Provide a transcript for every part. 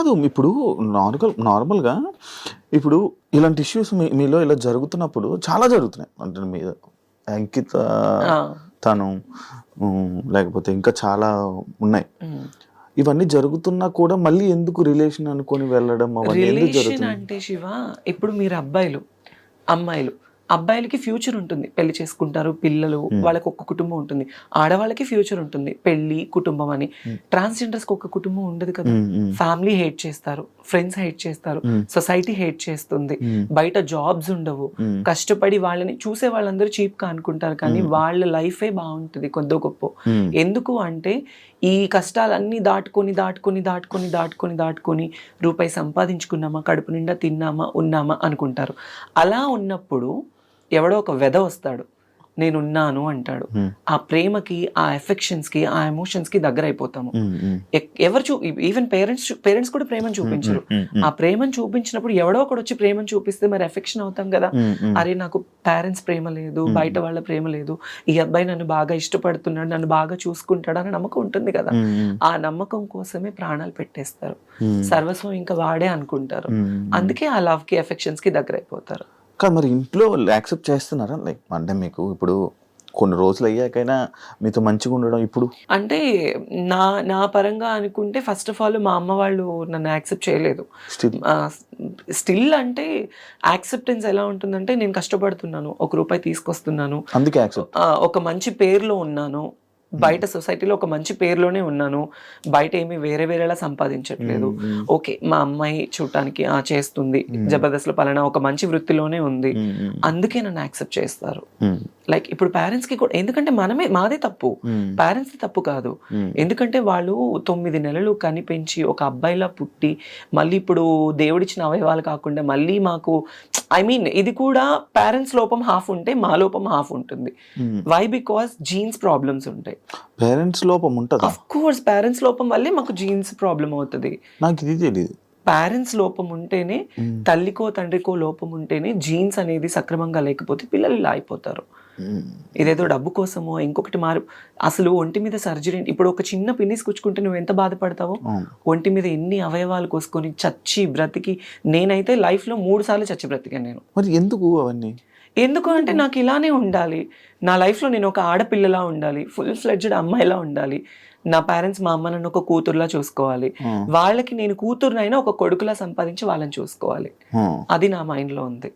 కాదు ఇప్పుడు నార్మల్గా ఇప్పుడు ఇలాంటి ఇష్యూస్ మీలో ఇలా జరుగుతున్నప్పుడు చాలా జరుగుతున్నాయి అంటే మీద అంకిత తను లేకపోతే ఇంకా చాలా ఉన్నాయి. ఇవన్నీ జరుగుతున్నా కూడా మళ్ళీ ఎందుకు రిలేషన్ అనుకొని వెళ్ళడం అవన్నీ ఎందుకు రిలేషన్ జరుగుతుంది? అంటే శివ, ఇప్పుడు మీరు అబ్బాయిలు అమ్మాయిలు, అబ్బాయిలకి ఫ్యూచర్ ఉంటుంది, పెళ్లి చేసుకుంటారు, పిల్లలు, వాళ్ళకి ఒక్క కుటుంబం ఉంటుంది. ఆడవాళ్ళకి ఫ్యూచర్ ఉంటుంది, పెళ్లి, కుటుంబం అని. ట్రాన్స్జెండర్స్కి ఒక కుటుంబం ఉండదు కదా. ఫ్యామిలీ హేట్ చేస్తారు, ఫ్రెండ్స్ హేట్ చేస్తారు, సొసైటీ హేట్ చేస్తుంది, బయట జాబ్స్ ఉండవు, కష్టపడి వాళ్ళని చూసే వాళ్ళందరూ చీప్ గా అనుకుంటారు, కానీ వాళ్ళ లైఫే బాగుంటుంది కొద్దో గొప్ప. ఎందుకు అంటే ఈ కష్టాలన్నీ దాటుకొని రూపాయి సంపాదించుకున్నామా, కడుపు నిండా తిన్నామా, ఉన్నామా అనుకుంటారు. అలా ఉన్నప్పుడు ఎవడో ఒక వెధ వస్తాడు, నేనున్నాను అంటాడు. ఆ ప్రేమకి, ఆ ఎఫెక్షన్స్ కి, ఆ ఎమోషన్స్ కి దగ్గర అయిపోతాము. ఎవరు ఈవెన్ పేరెంట్స్ కూడా ప్రేమను చూపించరు. ఆ ప్రేమను చూపించినప్పుడు ఎవడో ఒకడు వచ్చి ప్రేమను చూపిస్తే మరి ఎఫెక్షన్ అవుతాం కదా. అరే నాకు పేరెంట్స్ ప్రేమ లేదు, బయట వాళ్ళ ప్రేమ లేదు, ఈ అబ్బాయి నన్ను బాగా ఇష్టపడుతున్నాడు, నన్ను బాగా చూసుకుంటాడు అనే నమ్మకం ఉంటుంది కదా. ఆ నమ్మకం కోసమే ప్రాణాలు పెట్టేస్తారు, సర్వస్వం ఇంకా వాడే అనుకుంటారు. అందుకే ఆ లవ్ కి, ఎఫెక్షన్స్ కి దగ్గర అయిపోతారు. కానీ మరి ఇంట్లో యాక్సెప్ట్ చేస్తున్నారా? లైక్ అంటే మీకు ఇప్పుడు కొన్ని రోజులు అయ్యాకైనా మీతో మంచిగా ఉండడం ఇప్పుడు అంటే నా పరంగా అనుకుంటే ఫస్ట్ ఆఫ్ ఆల్ మా అమ్మ వాళ్ళు నన్ను యాక్సెప్ట్ చేయలేదు. స్టిల్ అంటే యాక్సెప్టెన్స్ ఎలా ఉంటుందంటే, నేను కష్టపడుతున్నాను, ₹1 తీసుకొస్తున్నాను, అందుకే యాక్సెప్ట్, ఒక మంచి పేరులో ఉన్నాను, బయట సొసైటీలో ఒక మంచి పేరులోనే ఉన్నాను, బయట ఏమి వేరేలా సంపాదించట్లేదు. ఓకే, మా అమ్మాయి చూడటానికి చేస్తుంది, జబర్దస్త్లో పలానా ఒక మంచి వృత్తిలోనే ఉంది, అందుకే నన్ను యాక్సెప్ట్ చేస్తారు. లైక్ ఇప్పుడు పేరెంట్స్ కి కూడా, ఎందుకంటే మాదే తప్పు, పేరెంట్స్ తప్పు కాదు. ఎందుకంటే వాళ్ళు 9 నెలలు కనిపెంచి ఒక అబ్బాయిలా పుట్టి, మళ్ళీ ఇప్పుడు దేవుడిచ్చిన అవయవాలు కాకుండా మళ్ళీ మాకు ఇది కూడా పేరెంట్స్ లోపం హాఫ్ ఉంటే మా లోపం హాఫ్ ఉంటుంది. వై? బికాస్ జీన్స్ ప్రాబ్లమ్స్ ఉంటాయి. పేరెంట్స్ లోపం ఉంటుంది. ఆఫ్ కోర్స్ పేరెంట్స్ లోపం వల్లే మాకు జీన్స్ ప్రాబ్లం అవుతుంది. నాకు ఇది తెలియదు. పేరెంట్స్ లోపం ఉంటేనే, తల్లికో తండ్రికో లోపం ఉంటేనే జీన్స్ అనేది సక్రమంగా లేకపోతే పిల్లలు ఇలా అయిపోతారు. ఇదేదో డబ్బు కోసమో ఇంకొకటి అసలు ఒంటి మీద సర్జరీ, ఇప్పుడు ఒక చిన్న పిన్నిస్ కూర్చుకుంటే నువ్వు ఎంత బాధపడతావో, ఒంటి మీద ఎన్ని అవయవాలు కోసుకొని చచ్చి బ్రతికి, నేనైతే లైఫ్ లో 3 సార్లు చచ్చి బ్రతికాను నేను. మరి ఎందుకు అవన్నీ? ఎందుకు అంటే నాకు ఇలానే ఉండాలి, నా లైఫ్లో నేను ఒక ఆడపిల్లలా ఉండాలి, ఫుల్ ఫ్లెడ్జ్డ్ అమ్మాయిలా ఉండాలి. నా పేరెంట్స్ మా అమ్మ నన్ను ఒక కూతురులా చూసుకోవాలి, వాళ్ళకి నేను కూతురునైనా ఒక కొడుకులా సంపాదించి వాళ్ళని చూసుకోవాలి. అది నా మైండ్ లో ఉంది.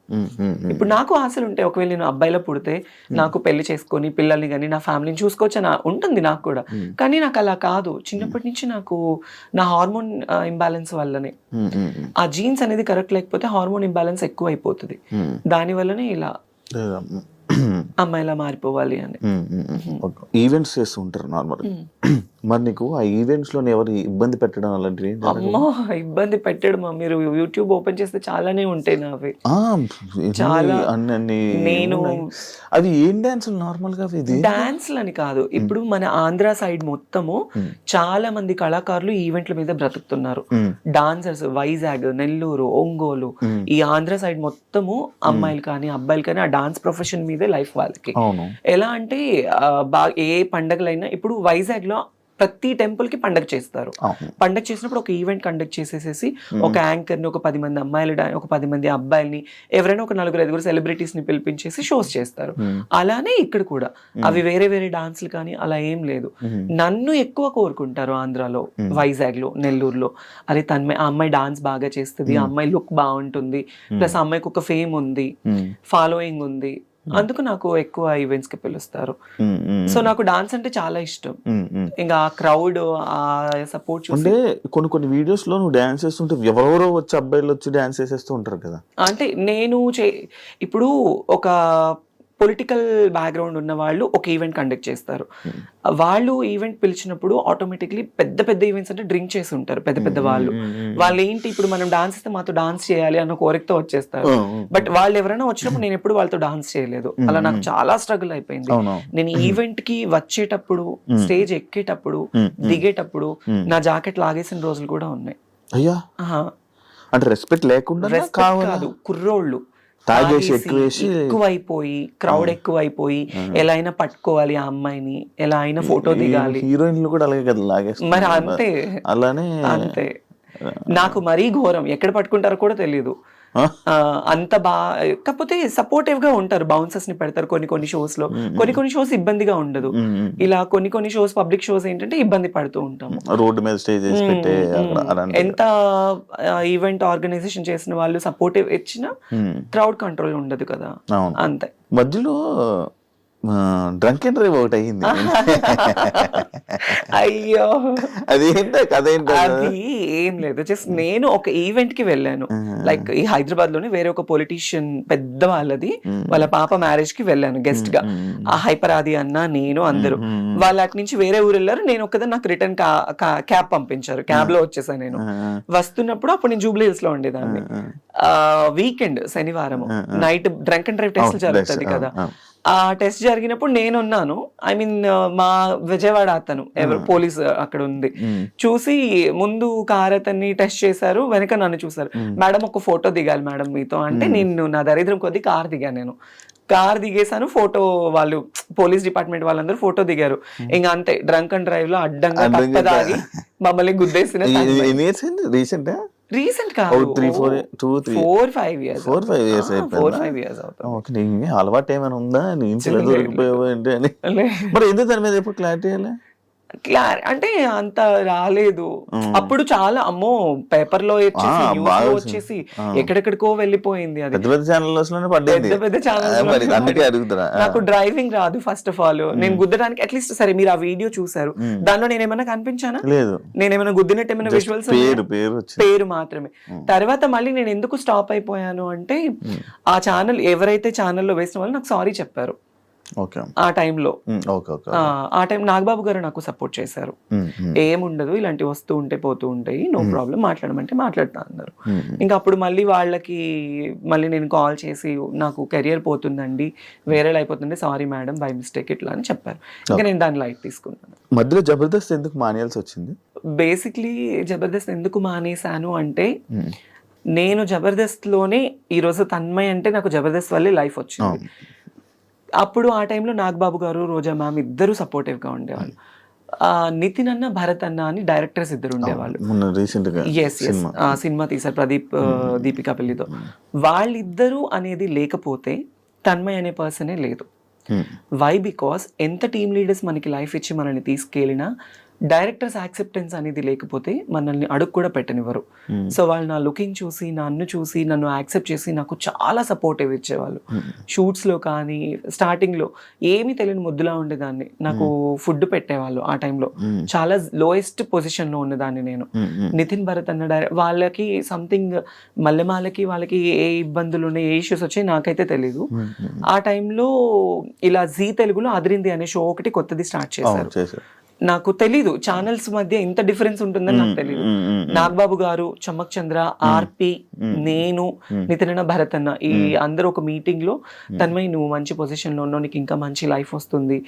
ఇప్పుడు నాకు ఆశలు ఉంటాయి, ఒకవేళ నేను అబ్బాయిలో పుడితే నాకు పెళ్లి చేసుకొని పిల్లల్ని కానీ నా ఫ్యామిలీని చూసుకోవచ్చు అని ఉంటుంది నాకు కూడా. కానీ నాకు అలా కాదు. చిన్నప్పటి నుంచి నాకు నా హార్మోన్ ఇంబ్యాలెన్స్ వల్లనే, ఆ జీన్స్ అనేది కరెక్ట్ లేకపోతే హార్మోన్ ఇంబ్యాలెన్స్ ఎక్కువ అయిపోతుంది, దాని వల్లనే ఇలా అమ్మాయిలా మారిపోవాలి అని. ఈవెంట్స్ చేస్తూ ఉంటారు నార్మల్. మరి నీకు ఆ ఈవెంట్స్ లో ఎవరు ఇబ్బంది పెట్టడం అలాంటివి? అమ్మో, ఇబ్బంది పెట్టడం మీరు యూట్యూబ్ ఓపెన్ చేస్తే చాలానే ఉంటాయి నావి. చాలా. నేను అవి ఏం డాన్స్ నార్మల్ గా? డాన్స్లు అని కాదు, ఇప్పుడు మన ఆంధ్ర సైడ్ మొత్తము చాలా మంది కళాకారులు ఈవెంట్ల మీద బ్రతుకుతున్నారు. డాన్సర్స్ వైజాగ్, నెల్లూరు, ఒంగోలు, ఈ ఆంధ్ర సైడ్ మొత్తము అమ్మాయిలు కానీ అబ్బాయిలు కానీ ఆ డాన్స్ ప్రొఫెషన్ మీదే లైఫ్ వాళ్ళకి. ఎలా అంటే ఏ పండగలైనా, ఇప్పుడు వైజాగ్ లో ప్రతి టెంపుల్ కి పండగ చేస్తారు. పండగ చేసినప్పుడు ఒక ఈవెంట్ కండక్ట్ చేసేసి ఒక యాంకర్ ని, ఒక 10 మంది అమ్మాయిలు, ఒక 10 మంది అబ్బాయిల్ని, ఎవరైనా ఒక 4-5 సెలబ్రిటీస్ ని పిలిపించేసి షోస్ చేస్తారు. అలానే ఇక్కడ కూడా అవి వేరే డాన్స్లు కానీ అలా ఏం లేదు. నన్ను ఎక్కువ కోరుకుంటారు ఆంధ్రాలో, వైజాగ్ లో, నెల్లూరులో. అరే ఆ అమ్మాయి డాన్స్ బాగా చేస్తుంది, ఆ అమ్మాయి లుక్ బాగుంటుంది, ప్లస్ ఆ అమ్మాయికి ఒక ఫేమ్ ఉంది, ఫాలోయింగ్ ఉంది, అందుకు నాకు ఎక్కువ ఈవెంట్స్ కి పిలుస్తారు. సో నాకు డాన్స్ అంటే చాలా ఇష్టం. ఇంకా ఆ క్రౌడ్, ఆ సపోర్ట్ చూసి. కొన్ని వీడియోస్ లో నువ్వు డాన్స్ చేస్తుంటే ఎవరెవరో వచ్చి అబ్బాయిలు వచ్చి డాన్స్ చేసేస్తూ ఉంటారు కదా. అంటే నేను ఇప్పుడు ఒక పొలిటికల్ బ్యాక్గ్రౌండ్ ఉన్న వాళ్ళు ఒక ఈవెంట్ కండక్ట్ చేస్తారు. వాళ్ళు ఈవెంట్ పిలిచినప్పుడు ఆటోమేటిక్లీ పెద్ద ఈవెంట్స్ అంటే డ్రింక్ చేసి ఉంటారు పెద్ద వాళ్ళు ఏంటి, ఇప్పుడు మనం డాన్స్ ఇస్తే మాతో డాన్స్ చేయాలి అన్న కోరికతో వచ్చేస్తారు. బట్ వాళ్ళు ఎవరైనా వచ్చినప్పుడు నేను ఎప్పుడు వాళ్ళతో డాన్స్ చేయలేదు. అలా నాకు చాలా స్ట్రగుల్ అయిపోయింది. నేను ఈవెంట్ కి వచ్చేటప్పుడు, స్టేజ్ ఎక్కేటప్పుడు, దిగేటప్పుడు నా జాకెట్ లాగేసిన రోజులు కూడా ఉన్నాయి. అయ్యా, అంటే రెస్పెక్ట్ లేకుండా కాదు, కుర్రోళ్ళు ఎక్కువైపోయి, క్రౌడ్ ఎక్కువైపోయి, ఎలా అయినా పట్టుకోవాలి ఆ అమ్మాయిని, ఎలా అయినా ఫోటో దిగాలి. హీరోయిన్లు కూడా అలాగే కదా లాగేస్తారు. మరి అంతే, అలానే అంతే. నాకు మరీ ఘోరం, ఎక్కడ పట్టుకుంటారో కూడా తెలియదు. అంత కాకపోతే సపోర్టివ్ గా ఉంటారు, బౌన్సర్స్ ని పెడతారు కొన్ని షోస్ లో, కొన్ని షోస్ ఇబ్బందిగా ఉండదు. ఇలా కొన్ని షోస్, పబ్లిక్ షోస్ ఏంటంటే ఇబ్బంది పడుతూ ఉంటాము. రోడ్డు మీద స్టేజ్ ఎంత ఈవెంట్ ఆర్గనైజేషన్ చేసిన వాళ్ళు సపోర్టివ్ ఇచ్చినా క్రౌడ్ కంట్రోల్ ఉండదు కదా, అంతే. మధ్యలో డ్రంక్ అండ్ డ్రైవ్ ఒకటి అయ్యింది. అయ్యో అదేంటో కదేంటో. అది ఏం లేదు, జస్ట్ నేను ఒక ఈవెంట్ కి వెళ్ళాను, లైక్ ఈ హైదరాబాద్ లోనే వేరే ఒక పొలిటీషియన్ పెద్ద వాళ్ళది, వాళ్ళ పాప మ్యారేజ్ కి వెళ్ళాను గెస్ట్ గా. ఆ హైపర్ ఆది అన్న, నేను, అందరూ. వాళ్ళ అటు నుంచి వేరే ఊరు వెళ్ళారు, నేను ఒక్కదాన్ని. నాకు రిటర్న్ క్యాబ్ పంపించారు, క్యాబ్ లో వచ్చేసాను. నేను వస్తున్నప్పుడు అప్పుడు నేను జూబ్లీ హిల్స్ లో ఉండేదాన్ని. వీకెండ్ శనివారం night drunk and drive test జరుగుతుంది కదా, ఆ టెస్ట్ జరిగినప్పుడు నేనున్నాను. ఐ మీన్ మా విజయవాడ అతను ఎవరు పోలీస్ అక్కడ ఉంది, చూసి ముందు కార్ అతన్ని టెస్ట్ చేశారు, వెనక నన్ను చూసారు. మేడం ఒక ఫోటో దిగాలి మేడం మీతో అంటే, నేను నా దరిద్రం కొద్ది కార్ దిగాను. నేను కార్ దిగేసాను, ఫోటో వాళ్ళు పోలీస్ డిపార్ట్మెంట్ వాళ్ళందరూ ఫోటో దిగారు. ఇంకా అంతే, డ్రంక్ అండ్ డ్రైవ్ లో అడ్డంగా తప్పదాగి మమ్మల్ని గుద్దేసిన. రీసెంట్ కాదు, 4-5 years అవుతుంది. అలవాటు ఏమైనా ఉందా, ఏంటి అని. మరి ఎందుకు దాని మీద ఎప్పుడు క్లారిటీ అంటే అంత రాలేదు అప్పుడు. చాలా అమ్మో పేపర్ లో వచ్చేసి ఎక్కడెక్కడికో వెళ్ళిపోయింది. అది పెద్ద ఛానల్. నాకు డ్రైవింగ్ రాదు ఫస్ట్ ఆఫ్ ఆల్. నేను గుద్దడానికి అట్లీస్ట్ సరే మీరు ఆ వీడియో చూసారు, దానిలో నేను ఏమైనా కనిపించానా? లేదు. నేనేమైనా గుద్దినట్టు ఏమైనా విజువల్స్? పేరు మాత్రమే. తర్వాత మళ్ళీ నేను ఎందుకు స్టాప్ అయిపోయాను అంటే, ఆ ఛానల్ ఎవరైతే ఛానల్లో వేసిన వాళ్ళు నాకు సారీ చెప్పారు ఆ టైంలో. ఆ టైం నాగబాబు గారు నాకు సపోర్ట్ చేశారు, ఏముండదు ఇలాంటివి వస్తూ ఉంటే పోతూ ఉంటాయి, నో ప్రాబ్లం, మాట్లాడమంటే మాట్లాడుతా అన్నారు. ఇంకా అప్పుడు మళ్ళీ వాళ్ళకి నేను కాల్ చేసి, నాకు కెరియర్ పోతుందండి, వేరే అయిపోతుంది, సారీ మేడం బై మిస్టేక్ ఇట్లా అని చెప్పారు. ఇంకా నేను దాన్ని లైట్ తీసుకున్నాను. మధ్యలో జబర్దస్త్ ఎందుకు మానేయాల్సి వచ్చింది? బేసిక్లీ జబర్దస్త్ ఎందుకు మానేశాను అంటే, నేను జబర్దస్త్ లోనే ఈరోజు తన్మయ్ అంటే నాకు జబర్దస్త్ వల్లే లైఫ్ వచ్చింది. అప్పుడు ఆ టైంలో నాగబాబు గారు, రోజా మ్యామ్ ఇద్దరు సపోర్టివ్ గా ఉండేవాళ్ళు. నితిన్ అన్న, భరత్ అన్న అని డైరెక్టర్స్ ఇద్దరు ఉండేవాళ్ళు. సినిమా తీశారు ప్రదీప్ దీపికా పెళ్లితో. వాళ్ళిద్దరూ అనేది లేకపోతే తన్మయ్ అనే పర్సనే లేదు. వై? బికాస్ ఎంత టీమ్ లీడర్స్ మనకి లైఫ్ ఇచ్చి మనల్ని తీసుకెళ్ళినా డైరెక్టర్స్ యాక్సెప్టెన్స్ అనేది లేకపోతే మనల్ని అడుగు కూడా పెట్టనివ్వరు. సో వాళ్ళు నా లుకింగ్ చూసి, నన్ను చూసి, నన్ను యాక్సెప్ట్ చేసి నాకు చాలా సపోర్టివ్ ఇచ్చేవాళ్ళు. షూట్స్ లో కానీ, స్టార్టింగ్ లో ఏమీ తెలియని ముద్దులా ఉండేదాన్ని. నాకు ఫుడ్ పెట్టేవాళ్ళు ఆ టైంలో. చాలా లోయెస్ట్ పొజిషన్ లో ఉన్నదాన్ని నేను. నితిన్, భరత్ అన్న వాళ్ళకి సంథింగ్ మల్లెమాలకి వాళ్ళకి ఏ ఇబ్బందులు ఉన్నాయి, ఏ ఇష్యూస్ వచ్చాయి నాకైతే తెలీదు. ఆ టైంలో ఇలా జీ తెలుగులో అదిరింది అనే షో ఒకటి కొత్తది స్టార్ట్ చేశారు. నాకు తెలీదు ఛానల్స్ మధ్య ఇంత డిఫరెన్స్ ఉంటుందని నాకు తెలీదు. నాగబాబు గారు, చమ్మక్ చంద్ర, ఆర్పి, నేను, నితిన్, భరత్ అన్న ఈ అందరూ ఒక మీటింగ్ లో, తన్మయ్ నువ్వు మంచి పొజిషన్ లో ఉన్నావు, నీకు ఇంకా మంచి లైఫ్ వస్తుంది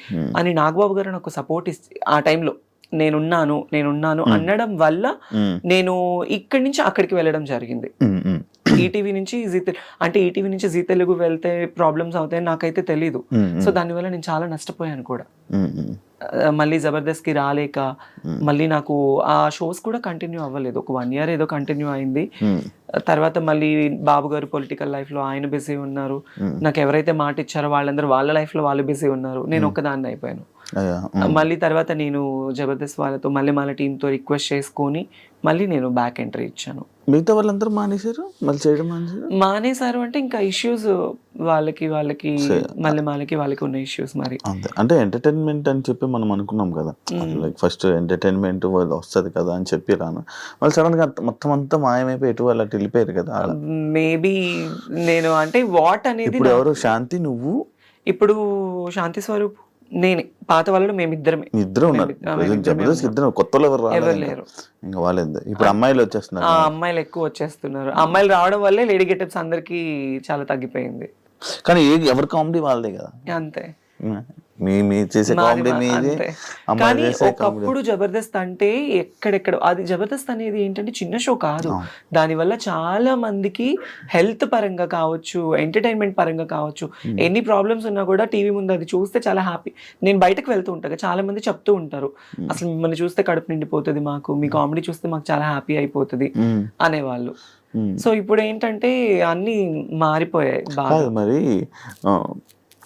అని నాగబాబు గారు నాకు సపోర్ట్ ఆ టైంలో నేనున్నాను అనడం వల్ల నేను ఇక్కడి నుంచి అక్కడికి వెళ్ళడం జరిగింది. ఈటీవీ నుంచి ఈటీవీ నుంచి జీ తెలుగు వెళ్తే ప్రాబ్లమ్స్ అవుతాయని నాకైతే తెలీదు. సో దానివల్ల నేను చాలా నష్టపోయాను కూడా. మళ్ళీ జబర్దస్త్ కి రాలేక మళ్ళీ నాకు ఆ షోస్ కూడా కంటిన్యూ అవ్వలేదు. ఒక 1 year ఏదో కంటిన్యూ అయింది. తర్వాత మళ్ళీ బాబు గారు పొలిటికల్ లైఫ్ లో ఆయన బిజీ ఉన్నారు. నాకు ఎవరైతే మాట ఇచ్చారో వాళ్ళందరూ వాళ్ళ లైఫ్ లో వాళ్ళు బిజీ ఉన్నారు. నేను ఒక్కదాన్ని అయిపోయాను. మళ్ళీ తర్వాత నేను జబర్దస్త్ వాళ్ళతో మళ్ళీ టీంతో రిక్వెస్ట్ చేసుకొని మళ్ళీ నేను బ్యాక్ ఎంట్రీ ఇచ్చాను. మిగతా వాళ్ళందరూ మానేశారు అంటే ఇంకా ఇష్యూస్ వాళ్ళకి వాళ్ళకి ఉన్న ఇష్యూస్. మరి అంటే ఎంటర్టైన్మెంట్ అని చెప్పి మనం అనుకున్నాం కదా, లైక్ ఫస్ట్ ఎంటర్టైన్మెంట్ వస్తుంది కదా అని చెప్పి రాను, వాళ్ళు సడన్ గా మొత్తం అంతా మాయమైపోయి ఎటు వాళ్ళు అటు వెళ్ళిపోయారు కదా. మేబీ నేను అంటే వాట్ అనేది ఇప్పుడు ఎవరు శాంతి, నువ్వు, ఇప్పుడు శాంతి స్వరూప్, నేనే, పాత వాళ్ళు మేమిద్దరమే. ఇద్దరు ఉన్నారు జబర్దస్త్, ఇద్దరు కొత్త ఎవరు లేరు. ఇంకా వాళ్ళేంది ఇప్పుడు అమ్మాయిలు వచ్చేస్తున్నారు. అమ్మాయిలు ఎక్కువ వచ్చేస్తున్నారు. అమ్మాయిలు రావడం వల్లే లేడీ గెటప్స్ అందరికి చాలా తగ్గిపోయింది. కానీ ఎవరి కామెడీ వాళ్ళదే కదా. అంతే. మీ చేసే కామెడీ మీది, అంతే. అమ్మాయి కానీ చేసే కామెడీ. ఒకప్పుడు జబర్దస్త్ అంటే ఎక్కడెక్కడ అది జబర్దస్త్ అనేది ఏంటంటే చిన్న షో కాదు. దానివల్ల చాలా మందికి హెల్త్ పరంగా కావచ్చు, ఎంటర్టైన్మెంట్ పరంగా కావచ్చు, ఎన్ని ప్రాబ్లమ్స్ ఉన్నా కూడా టీవీ ముందు అది చూస్తే చాలా హ్యాపీ. నేను బయటకు వెళ్తూ ఉంటాను, చాలా మంది చెప్తూ ఉంటారు, అసలు మిమ్మల్ని చూస్తే కడుపు నిండిపోతుంది మాకు, మీ కామెడీ చూస్తే మాకు చాలా హ్యాపీ అయిపోతుంది అనేవాళ్ళు. సో ఇప్పుడు ఏంటంటే అన్ని మారిపోయాయి బాగా. కాదు మరి